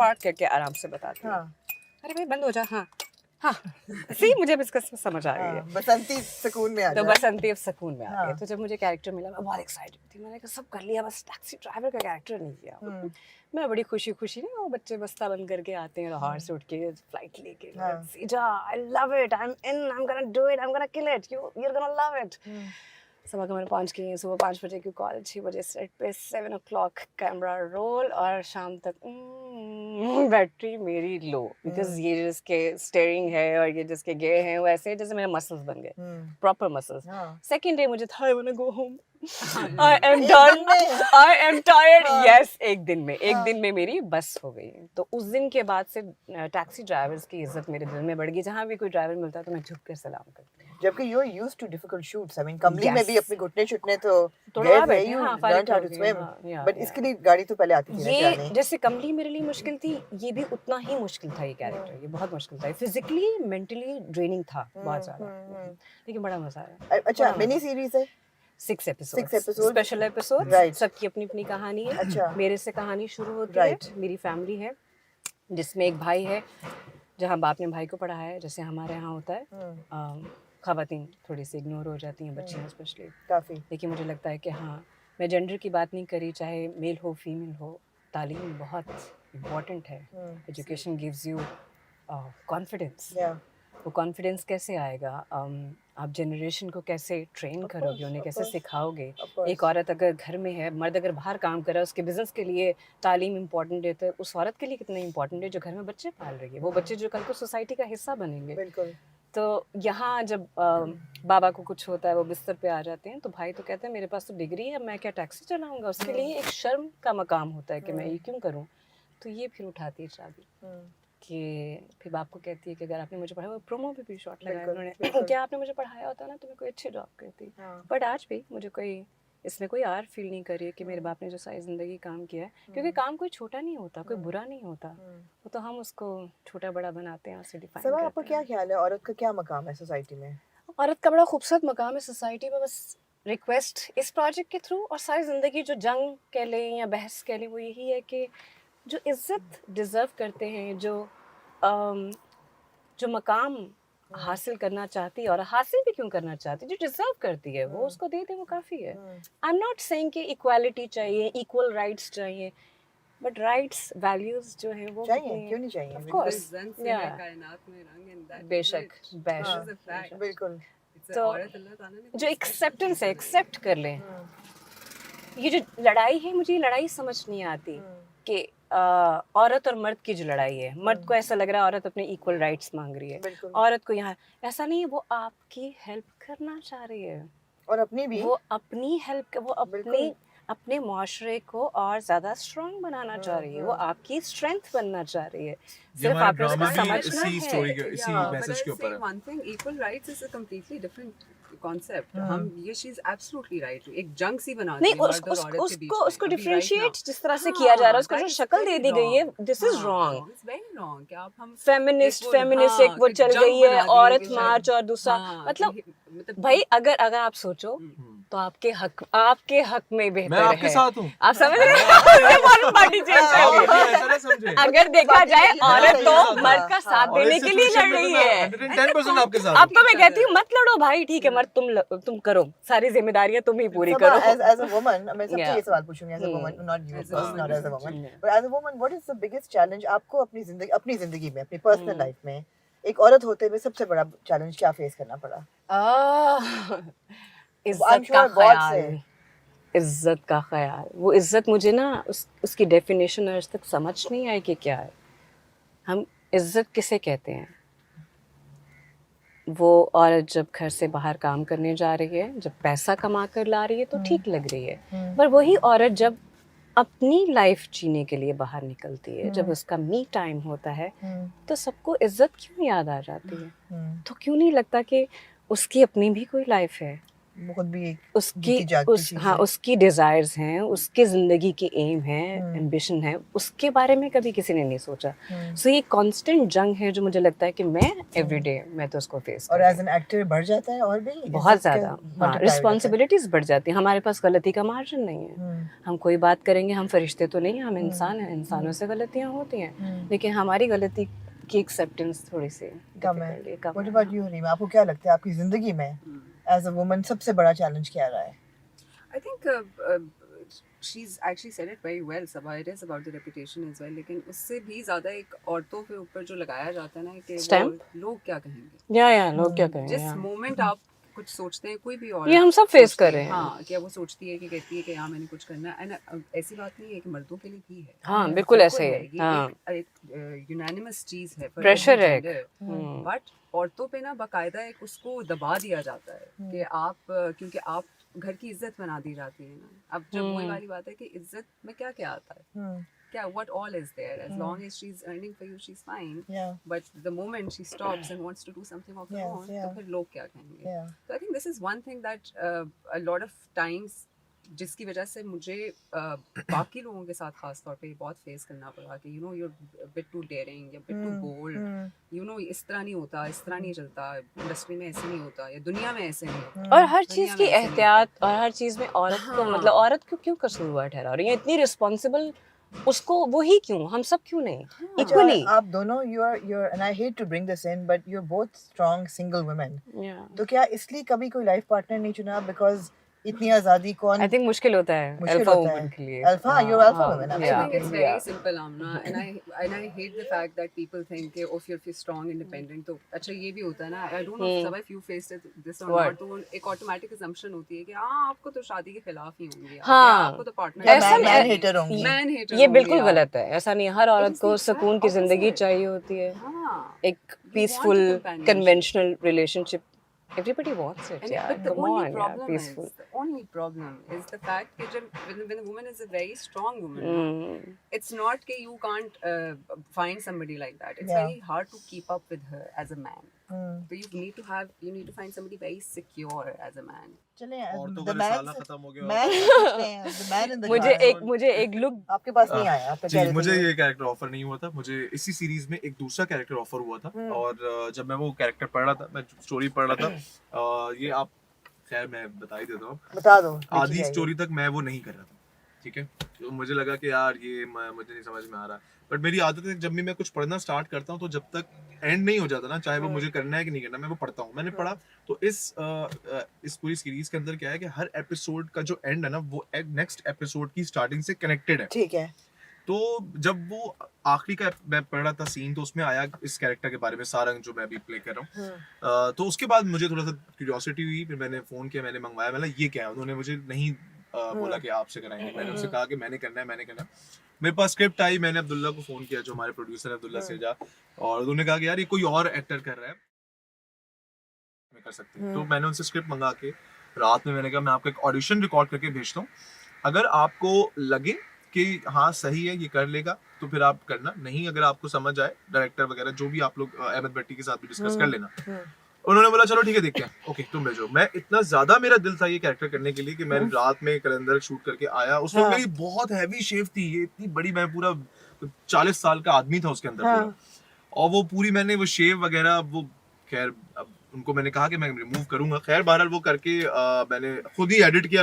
Park करके आराम से बताती हूँ। हाँ अरे भाई बंद हो जा। हाँ हाँ सी मुझे अब इसका समझ आ गई है। बसंती सुकून में आ तो जाए। बसंती अब सुकून में आ गई। हाँ। तो जब मुझे कैरेक्टर मिला मैं बहुत एक्साइटेड थी। मैंने कहा सब कर लिया, बस टैक्सी ड्राइवर का कैरेक्टर नहीं किया। मैं बड़ी खुशी खुशी ना वो बच्चे बस्ता बंद करके आते हैं लाहौर से उठ के फ्लाइट लेके, सीधा I love it, I am in, I am gonna do it, I am gonna kill it, you are gonna love it. सुबह का मैंने पहुंच गई, सुबह 5 बजे की कॉल, 6 बजे सेट पे, 7 o'clock कैमरा रोल और शाम तक बैटरी मेरी लो, बिकॉज ये जिसके स्टेयरिंग है और ये जिसके गियर हैं वो ऐसे जैसे मेरे मसल्स बन गए, प्रॉपर मसल्स। सेकेंड डे मुझे था I want to go home, I am done, I am tired. Yes, एक दिन में मेरी बस हो गई। तो उस दिन के बाद से टैक्सी ड्राइवर्स की इज्जत मेरे दिल में बढ़ गई। जहाँ भी कोई ड्राइवर मिलता है तो मैं झुक कर सलाम करती हूँ। जबकि you are used to difficult shoots, I mean Kamli में भी अपने घुटने छुटने तो तोड़वा गए बैठे, थे, यू हाँ, learned how to swim, but इसके लिए गाड़ी तो पहले आती थी ना ये चलाने। जैसे कमली मेरे लिए मुश्किल थी, ये भी उतना ही मुश्किल था। ये कैरेक्टर ये बहुत मुश्किल था, फिजिकली मेंटली ड्रेनिंग था बहुत ज़्यादा, लेकिन बड़ा मजा आया। अच्छा, मिनी सीरीज है, 6 episodes, episode, special episode, right. सबकी अपनी अपनी कहानी है। अच्छा। मेरे से कहानी शुरू होती Right. है, मेरी फैमिली है जिसमें एक भाई है, जहाँ बाप ने भाई को पढ़ाया है, जैसे हमारे यहाँ होता है। ख़वातीन थोड़ी सी इग्नोर हो जाती हैं, बच्चियाँ स्पेशली काफ़ी, लेकिन मुझे लगता है कि हाँ, मैं जेंडर की बात नहीं करी, चाहे मेल हो फीमेल हो, तालीम बहुत इम्पॉर्टेंट है। Education gives you confidence. वो कॉन्फिडेंस कैसे आएगा? आप जनरेशन को कैसे ट्रेन करोगे, उन्हें कैसे सिखाओगे? एक औरत अगर घर में है, मर्द अगर बाहर काम कर रहा है, उसके बिजनेस के लिए तालीम इंपॉर्टेंट है, तो उस औरत के लिए कितना इंपॉर्टेंट है जो घर में बच्चे पाल रही है। वो बच्चे जो कल को सोसाइटी का हिस्सा बनेंगे। बिल्कुल। तो यहाँ जब बाबा को कुछ होता है, वो बिस्तर पे आ जाते हैं, तो भाई तो कहते हैं मेरे पास तो डिग्री है, मैं क्या टैक्सी चलाऊंगा? उसके लिए एक शर्म का मकाम होता है कि मैं ये क्यों करूँ। तो ये फिर उठाती है चाबी कि फिर बाप को कहती है कि अगर आपने मुझे पढ़ाया, वो प्रोमो पे भी शॉट लगाया उन्होंने, क्या आपने मुझे पढ़ाया होता ना तो मैं कोई अच्छी जॉब करती। बट आज भी मुझे कोई इसमें कोई आर फील नहीं कर रही है कि मेरे बाप ने जो सारी ज़िंदगी काम किया है, क्योंकि काम कोई छोटा नहीं होता, कोई बुरा नहीं होता, वो तो हम उसको छोटा बड़ा बनाते हैं, उससे डिफाइन करते हैं। आपका क्या ख्याल है, औरत का क्या मकाम है सोसाइटी में? औरत का बड़ा खूबसूरत मकाम है सोसाइटी में। बस रिक्वेस्ट इस प्रोजेक्ट के थ्रू और सारी ज़िंदगी जो जंग कह लें या बहस कह लें, वो यही है कि जो इज़्ज़त डिज़र्व करते हैं, जो मकाम हासिल करना चाहती है और हासिल भी क्यों करना चाहती है, जो डिजर्व करती है वो उसको दे दे, वो काफ़ी है। आई एम नॉट सेइंग कि इक्वालिटी चाहिए, इक्वल राइट्स चाहिए, बट राइट्स वैल्यूज जो है वो चाहिए, क्यों नहीं चाहिए? ऑफ कोर्स, बेशक बेशक, बिल्कुल। तो जो एक्सेप्टेंस है, एक्सेप्ट कर लें। ये जो लड़ाई है, मुझे ये लड़ाई समझ नहीं आती कि औरत और मर्द की जो लड़ाई है, मर्द को ऐसा लग रहा है औरत अपने इक्वल राइट्स मांग रही है, औरत को यहाँ ऐसा नहीं है, वो आपकी हेल्प करना चाह रही है और अपनी भी, वो अपनी हेल्प, वो अपने मुआशरे को और ज़्यादा स्ट्रॉन्ग बनाना चाह रही है, वो आपकी स्ट्रेंथ बनना चाह रही है। सिर्फ आपको उसको समझना है। One thing, equal rights is a completely different concept. हम ये चीज absolutely right, एक जंग सी बना दी है मर्द और औरत के बीच में। उसको डिफरेंशिएट जिस तरह से किया जा रहा है, उसको जो शक्ल दे दी गई है, this is wrong. It's very wrong कि आप हम फेमिनिस्ट एक वो चल गई है, औरत मार्च, और दूसरा मतलब भाई अगर आप सोचो तो आपके हक में बेहतर है। मैं आपके साथ हूँ, आप समझ रहे हैं? पार्टी चेंज अगर देखा जाए, औरत तो मर्द का साथ देने के लिए लड़ रही है। 110% आपके साथ। अब तो मैं कहती हूँ मत लड़ो भाई, ठीक है, मर्द तुम करो, सारी जिम्मेदारियां तुम ही पूरी करो। As a woman, मैं सबसे ये सवाल पूछूंगी, as a woman, not you, of course, not as a woman, but as a woman, what is the biggest challenge आपको अपनी जिंदगी में, अपनी पर्सनल लाइफ में एक औरत होते हुए सबसे बड़ा चैलेंज क्या फेस करना पड़ा? इज्जत का ख्याल, इज्जत का ख्याल। वो इज्जत मुझे ना उसकी डेफिनेशन आज तक समझ नहीं आई कि क्या है। हम इज्जत किसे कहते हैं? वो औरत जब घर से बाहर काम करने जा रही है, जब पैसा कमा कर ला रही है तो ठीक लग रही है, पर वही औरत जब अपनी लाइफ जीने के लिए बाहर निकलती है, जब उसका मी टाइम होता है, तो सबको इज्जत क्यों याद आ जाती है? तो क्यों नहीं लगता कि उसकी अपनी भी कोई लाइफ है, वो खुद भी एक उसकी जीती जागती चीज़ हाँ है। उसकी डिजायर्स हैं, उसके जिंदगी की एम है, एम्बिशन है, उसके बारे में कभी किसी ने नहीं सोचा। सो ये कांस्टेंट जंग है जो मुझे लगता है कि मैं एवरीडे मैं तो उसको फेस और कर एज एन एक्टर बढ़ जाता है और भी बहुत इज्जत का ज़्यादा। हाँ, multiply हो जाता है। रिस्पॉन्सिबिलिटीज बढ़ जाती हैं। हमारे पास गलती का मार्जिन नहीं है। हम कोई बात करेंगे, हम फरिश्ते तो नहीं हैं, हम इंसान हैं, इंसानों से गलतियाँ होती हैं, लेकिन हमारी गलती की एक्सेप्टेंस थोड़ी सी कम है। difficult है, कम What है। about you, Reema? आपको क्या लगता है आपकी जिंदगी में एज अ वुमन सबसे बड़ा चैलेंज क्या रहा है? I think she's actually said it very well. Sabha, it is about the reputation as well. लेकिन उससे भी ज़्यादा एक औरतों के ऊपर जो लगाया जाता है ना कि Stamp? वो लोग क्या कहेंगे। या लोग क्या कहेंगे जिस मोमेंट आप कुछ सोचते हैं, कोई भी औरत ये हम सब फेस सोचती कर है, रहे हैं। हाँ, क्या वो सोचती है कि कहती है कि हाँ मैंने कुछ करना है। एंड ऐसी बात नहीं है कि मर्दों के लिए भी है। हाँ बिल्कुल ऐसे है। है। ये हाँ एक यूनानिमस चीज है for प्रेशर every है एक। gender। बट औरतों पे ना बाकायदा एक उसको दबा दिया जाता है कि आप क्योंकि आप घर की इज्जत बना दी जाती है ना। अब जब वही वाली बात है कि इज्जत में क्या क्या आता है, क्या what all is there, as long as she's earning for you she's fine, Yeah. but the moment she stops and wants to do something of her Yes, own, yeah. तो फिर लोग क्या कहेंगे। Yeah. So I think this is one thing that a lot of times जिसकी वजह से मुझे बाकी लोगों के साथ खास तौर पे बहुत फेस करना पड़ा कि you know you're a bit too daring या bit too bold, you know इस तरह नहीं होता, इस तरह नहीं चलता, इंडस्ट्री में ऐसे नहीं होता या दुनिया में ऐसे नहीं होता। और हर दुनिया चीज में की ऐसे नहीं एहतियात और हर चीज में औरत को हाँ। मतलब औरत को क्यों कसूरवार ठहरा रही है, इतनी रिस्पॉन्सिबल उसको वो ही क्यों, हम सब क्यों नहीं इक्वली। आप दोनों you're and I hate to bring this in but you're both strong single women. तो क्या इसलिए कभी कोई लाइफ पार्टनर नहीं चुना because इतनी आज़ादी कौन आई थिंक मुश्किल होता है मुश्किल अल्फा होता वुमन है। के लिए। Alpha, you're alpha woman, I think absolutely. it's very simple, Amna, and I hate the fact that people think कि if you're strong, independent, तो अच्छा ये भी होता है ना। I don't know if you faced this or not, तो एक automatic assumption होती है कि हाँ आपको तो शादी के खिलाफ ही होंगे, हाँ। आपको तो partner या ऐसा man hater होंगी। man hater ये होंगे बिल्कुल यार। गलत है, ऐसा नहीं है। हर औरत is को the सुकून की opposite. जिंदगी चाहिए होती है, हाँ। एक peaceful conventional relationship everybody wants it And यार, but the come only on यार, problem peaceful। is the only problem is the fact that when a woman is a very strong woman, it's not that you can't find somebody like that. It's Yeah. very hard to keep up with her as a man. So you need to find somebody very secure as a man. चले औरतों the का man रिसाला खत्म हो गया। the man in the car. मुझे एक look आपके पास नहीं आया, आप कह जी रहे थे मुझे ये। ये कैरेक्टर ऑफर नहीं हुआ था। मुझे इसी सीरीज में एक दूसरा कैरेक्टर ऑफर हुआ था और जब मैं वो कैरेक्टर पढ़ रहा था, मैं स्टोरी पढ़ रहा था, ये आप खैर मैं बता ही देता हूँ। बता दो। आधी स्टोरी तक मैं वो नहीं कर रहा था, ठीक है। तो मुझे लगा कि यार ये मुझे नहीं समझ में आ रहा, बट मेरी आदत है जब भी मैं कुछ पढ़ना स्टार्ट करता हूँ तो जब तक एंड नहीं हो जाता ना, चाहे वो मुझे करना है कि नहीं करना, मैं वो पढ़ता हूँ। मैंने पढ़ा तो इस पूरी सीरीज के अंदर क्या है कि हर एपिसोड का जो एंड है ना वो नेक्स्ट एपिसोड की स्टार्टिंग से कनेक्टेड है। ठीक है। तो जब वो आखिरी का मैं पढ़ रहा था सीन तो उसमें आया इस कैरेक्टर के बारे में, सारंग जो मैं अभी प्ले कर रहा हूँ। तो उसके बाद मुझे थोड़ा सा क्यूरियोसिटी हुई, फिर मैंने फोन किया, मैंने मंगवाया। मतलब ये क्या है, उन्होंने मुझे नहीं बोला कि आपसे कराएंगे, मैंने उनसे कहा कि मैंने करना है। मेरे पास स्क्रिप्ट आई, मैंने अब्दुल्ला को फोन किया जो हमारे प्रोड्यूसर है अब्दुल्ला सेजा, और उन्होंने कहा कि यार ये कोई और एक्टर कर रहा है, मैं कर सकते हैं। तो मैंने उनसे स्क्रिप्ट मंगा के रात में मैंने कहा मैं आपको एक ऑडिशन रिकॉर्ड करके भेजता हूँ, अगर आपको लगे कि हाँ सही है ये कर लेगा तो फिर आप करना, नहीं अगर आपको समझ आए डायरेक्टर वगैरह जो भी आप लोग अहमद भट्टी के साथ भी डिस्कस कर लेना। उन्होंने बोला चलो ठीक है देखते हैं, ओके तुम भेजो। मैं इतना ज्यादा मेरा दिल था ये कैरेक्टर करने के लिए कि मैं रात में कलंदर शूट करके आया। उस वक्त मेरी बहुत हैवी शेव थी, ये इतनी बड़ी, मैं पूरा 40 साल का आदमी था उसके अंदर पूरा, और वो पूरी मैंने वो शेव वगैरह वो खैर अब उनको मैंने कहा कि मैं रिमूव करूंगा, खैर बहरहाल वो करके मैंने खुद ही एडिट किया।